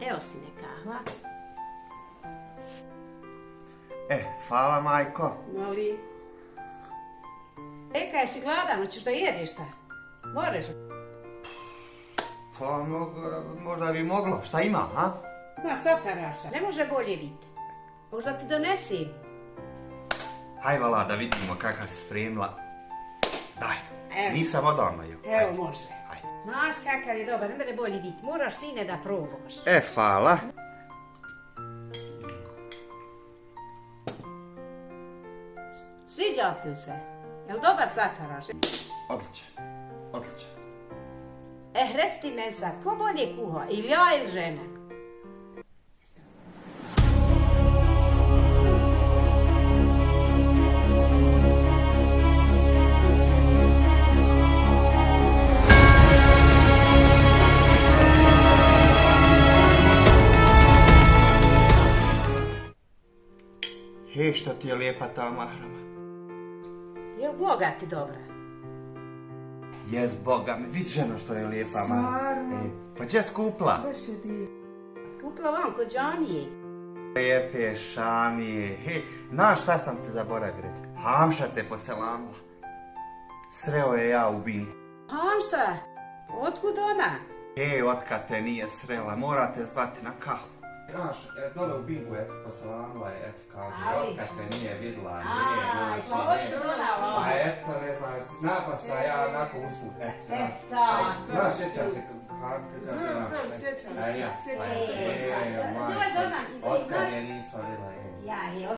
Evo sine kahva. Hvala majko. Molim. Eka, jesi gladan, hoćeš da jedeš šta? Moraš. Pa možda bi moglo. Šta ima, a? Ma sataraša, ne može bolje biti. Možda ti donesim. Haj vala da vidimo kakav si spremila. Daj, Evo. nisam odavno ju. Evo može. Hajde. Znaš kakav je dobar, ne mere bolje biti. Moraš sine da probaš. Hvala. Sviđa ti se? Jel dobar sataraš? Odličan. Reci ti meni sad, ko bolje kuha? Ili ja ili žena? Što ti je lijepa ta mahrama. Jel Boga ti dobra? Jes, Boga mi, vid ženo što je lijepa mahrama. Stvarno? Pa gdje skupla? Baš je div. Kupila vam kod džamije. Lijepe šamije. Znaš šta sam ti zaboravio reći? Hamša te poselamila. Sreo je ja u binku. Hamsa, otkud ona? Otkad te nije srela, morate zvati na kahu. Znaš, dole u binku je poselamila, kaže, otkad te nije vidla, Pa otkud ona? Pa eto, ne znam, napasa ja onako usput, Znaš, sjećam se, Sjećam se. Otkad je nismo vidla, Ja,